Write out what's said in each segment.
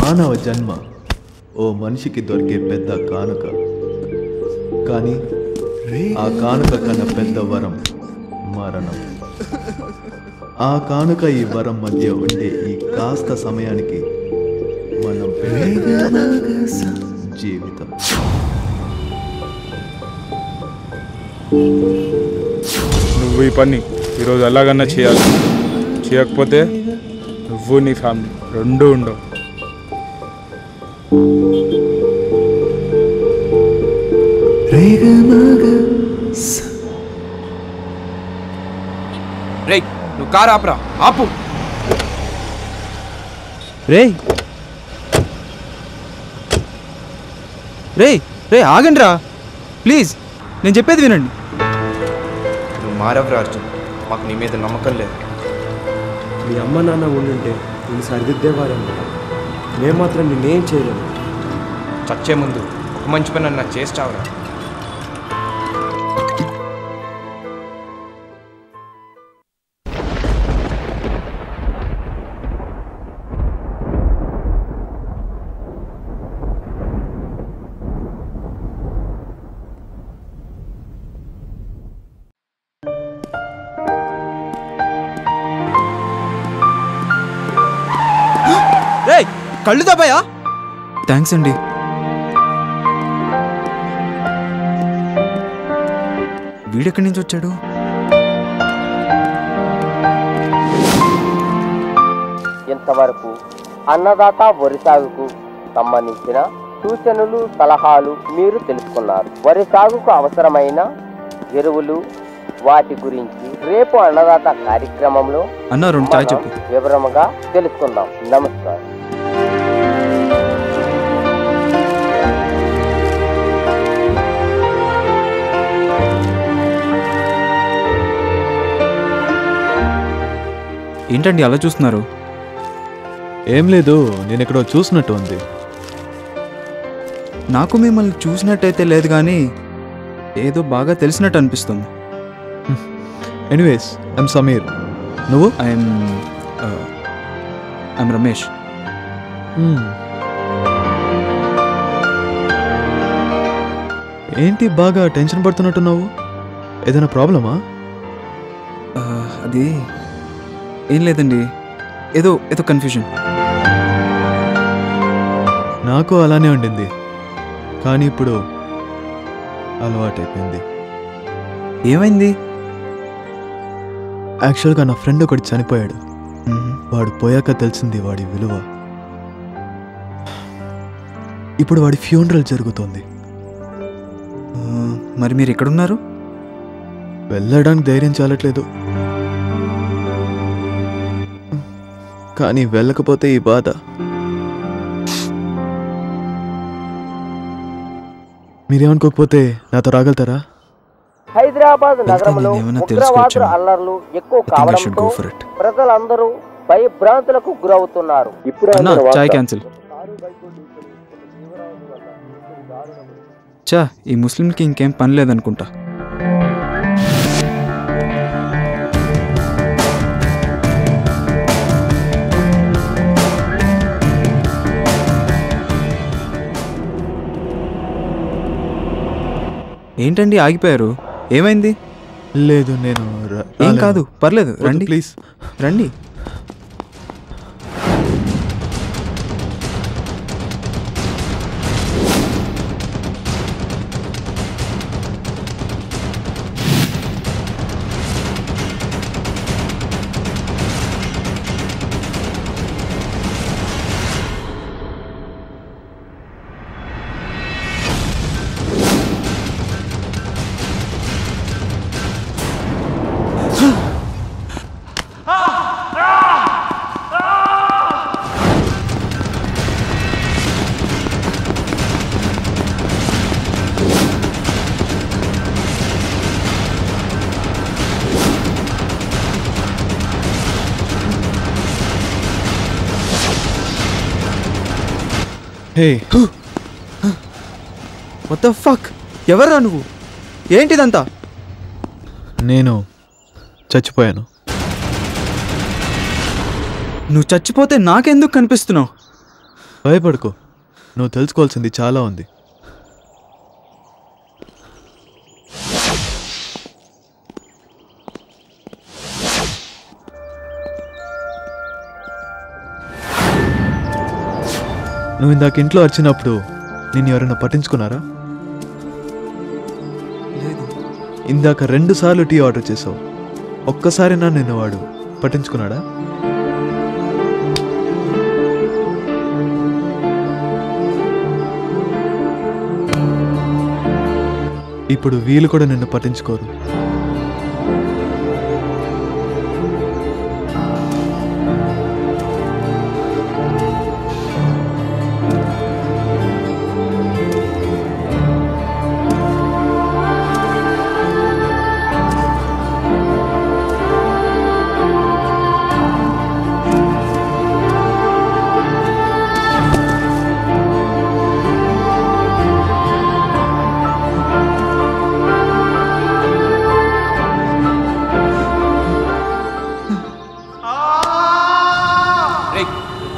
మానవ జన్మ ఓ మనిషికి దొరికే పెద్ద కానుక. కానీ ఆ కానుక కన్నా పెద్ద వరం మరణం. ఆ కానుక ఈ వరం మధ్య ఉండే ఈ కాస్త సమయానికి మనం జీవితం. నువ్వు ఈ పని ఈరోజు ఎలాగన్నా చేయాలి. చేయకపోతే నువ్వు నీ ఫ్యామిలీ రెండూ ఉండవు. రేయ్ నువ్వు కారు ఆపరా, ఆపు. రేయ్ రేయ్ రే ఆగండి రా ప్లీజ్, నేను చెప్పేది వినండి. నువ్వు మారవరా అర్జున్, మాకు నీ మీద నమ్మకం లేదు. మీ అమ్మ నాన్న ఉండుంటే నేను సరిదిద్దేవారమ్మా. మేము మాత్రం నిన్నేం చేయలేము. చచ్చే ముందు ఒక మంచి పని నాకు చేస్తావురా. రేయ్ కళ్ళు దబాయా. థ్యాంక్స్ అండి. వీడెక్కడి నుంచి వచ్చాడు? ఇంతవరకు అన్నదాత వరి సాగుకు సంబంధించిన సూచనలు సలహాలు మీరు తెలుసుకున్నారు. వరి సాగుకు అవసరమైన ఎరువులు వాటి గురించి రేపు అన్నదాత కార్యక్రమంలో అన్న 2 చాయ్ చెప్పు. వివరముగా తెలుసుకుందాం. నమస్కారం. ఏంటండి అలా చూస్తున్నారు? ఏం లేదు, నేను ఎక్కడో చూసినట్టు ఉంది. నాకు మిమ్మల్ని చూసినట్టయితే లేదు కానీ ఏదో బాగా తెలిసినట్టు అనిపిస్తుంది. Anyways I'm Sameer. నువ్వు? ఐఎమ్ రమేష్. ఏంటి బాగా టెన్షన్ పడుతున్నట్టున్నావు? ఏదైనా ప్రాబ్లమా? అది ఏం లేదండి, ఏదో కన్ఫ్యూజన్. నాకు అలానే ఉండింది, కానీ ఇప్పుడు అలవాటైపోయింది. ఏమైంది? యాక్చువల్గా నా ఫ్రెండ్ ఒకటి చనిపోయాడు. వాడు పోయాక తెలిసింది వాడి విలువ. ఇప్పుడు వాడి ఫ్యూనరల్ జరుగుతోంది. మరి మీరు ఎక్కడున్నారు? వెళ్ళడానికి ధైర్యం చాలట్లేదు, కానీ వెళ్ళకపోతే ఈ బాధ. మీరేమనుకోకపోతే నాతో రాగలుగుతారా? హైదరాబాద్ నగరంలో ఉగ్రవాదుల అల్లర్లు ఎక్కువ కావడంతో ప్రజలందరూ భయభ్రాంతులకు గురవుతున్నారు. చాయ్ క్యాన్సిల్. చా ఈ ముస్లింకి ఇంకేం పని లేదనుకుంటా. ఏంటండి ఆగిపోయారు? ఏమైంది? లేదు నేను ఏం కాదు, పర్లేదు, రండి ప్లీజ్ రండి. హే, వాట్ ద ఫక్? ఎవర్రా నువ్వు? ఏంటిదంతా? నేను చచ్చిపోయాను. నువ్వు చచ్చిపోతే నాకెందుకు కనిపిస్తున్నావు? భయపడుకో, నువ్వు తెలుసుకోవాల్సింది చాలా ఉంది. నువ్వు ఇందాక ఇంట్లో వచ్చినప్పుడు నిన్ను ఎవరైనా పట్టించుకున్నారా? ఇందాక 2 సార్లు టీ ఆర్డర్ చేసావు, ఒక్కసారినా నిన్ను వాడు పట్టించుకున్నాడా? ఇప్పుడు వీళ్ళు కూడా నిన్ను పట్టించుకోరు.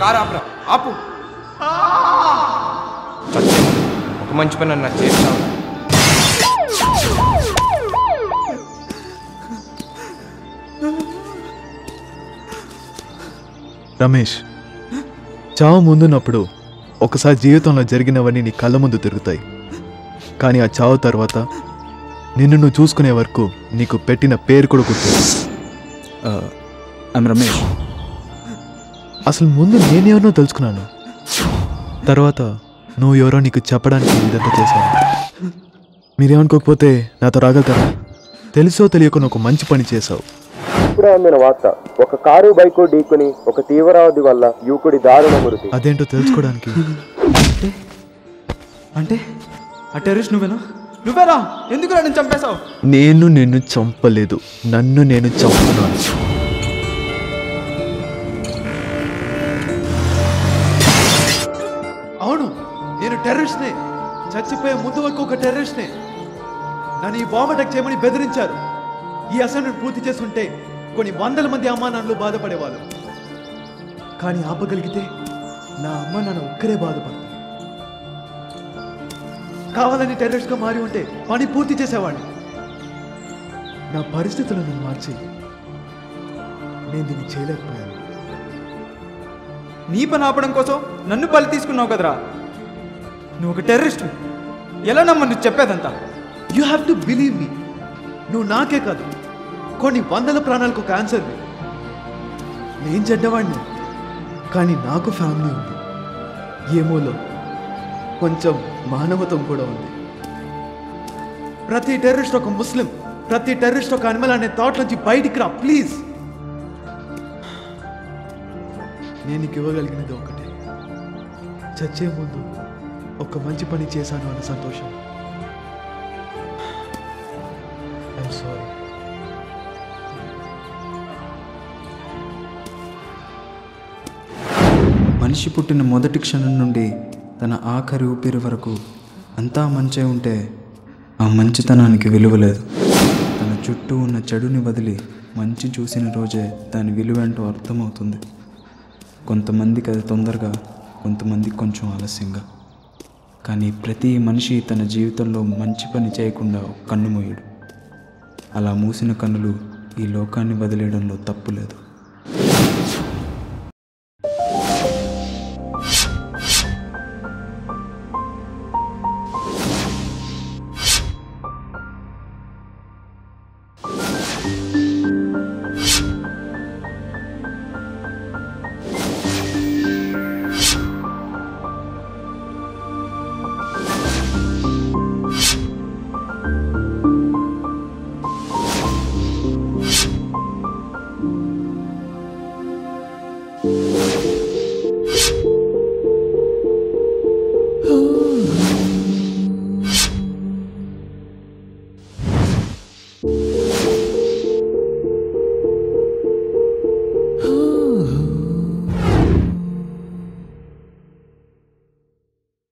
కారు ఆపరా, ఆపు. చచ్చే ఒక మంచి పని నాకు చేస్తావు. రమేష్, చావు ముందున్నప్పుడు ఒకసారి జీవితంలో జరిగినవన్నీ నీ కళ్ళ ముందు తిరుగుతాయి. కానీ ఆ చావు తర్వాత నిన్ను నువ్వు చూసుకునే వరకు నీకు పెట్టిన పేరు కూడా గుర్తు. ఐమ్ రమేష్. అసలు ముందు నేనెవరో తెలుసుకున్నాను, తర్వాత నువ్వు ఎవరో నీకు చెప్పడానికి ఇదంతా చేశాను. మీరేమనుకోకపోతే నాతో రాగలుగుతారా? తెలుసో తెలియకుండా ఒక మంచి పని చేశావు. ఇప్పుడే అందిన వార్త, ఒక కారు బైకు ఢీకొని ఒక తీవ్రవాది వల్ల యువకుడి దారుణ మృతి. అదేంటో తెలుసుకోవడానికి. అంటే ఆ టెర్రరిస్ట్ నువ్వేనా? ఎందుకు నన్ను చంపేశావు? నేను నిన్ను చంపలేదు, నన్ను నేను చంపుతున్నాను. అవును, నేను టెర్రరిస్ట్నే. చచ్చిపోయే ముందు వరకు ఒక టెర్రరిస్ట్నే. నన్ను ఈ బాంబ్ అటాక్ చేయమని బెదిరించారు. ఈ అసైన్మెంట్ పూర్తి చేసుకుంటే కొన్ని 100 మంది అమ్మా నాన్నలు బాధపడేవాళ్ళు. కానీ ఆపగలిగితే నా అమ్మ నాన్న ఒక్కరే బాధపడతారు. కావాలని టెర్రరిస్ట్గా మారి ఉంటే పని పూర్తి చేసేవాడిని. నా పరిస్థితులను మార్చి నేను దీన్ని చేయలేకపోయాను. నీ పని ఆపడం కోసం నన్ను బలి తీసుకున్నావు కదరా. నువ్వు ఒక టెర్రరిస్ట్. ఎలా నమ్మని నువ్వు చెప్పేదంతా? You have to believe me. నువ్వు నాకే కాదు, కొన్ని 100 ప్రాణాలకు క్యాన్సర్. నేను చెడ్డవాడిని, కానీ నాకు ఫ్యామిలీ ఉంది. ఏమోలో కొంచెం మానవత్వం కూడా ఉంది. ప్రతి టెర్రరిస్ట్ ఒక ముస్లిం, ప్రతి టెర్రరిస్ట్ ఒక అనిమల్ అనే థాట్ నుంచి బయటికి రా ప్లీజ్. నేను నీకు ఇవ్వగలిగినది ఒకటే, చచ్చే ముందు ఒక మంచి పని చేశాను అన్న సంతోషం. I'm sorry. మనిషి పుట్టిన మొదటి క్షణం నుండి తన ఆఖరి ఊపిరి వరకు అంతా మంచే ఉంటే ఆ మంచితనానికి విలువ లేదు. తన చుట్టూ ఉన్న చెడుని వదిలి మంచి చూసిన రోజే దాని విలువేంటో అర్థమవుతుంది. కొంతమందికి అది తొందరగా, కొంతమందికి కొంచెం ఆలస్యంగా. కానీ ప్రతి మనిషి తన జీవితంలో మంచి పని చేయకుండా కన్ను మూయడు. అలా మూసిన కన్నులు ఈ లోకాన్ని వదిలేయడంలో తప్పు లేదు.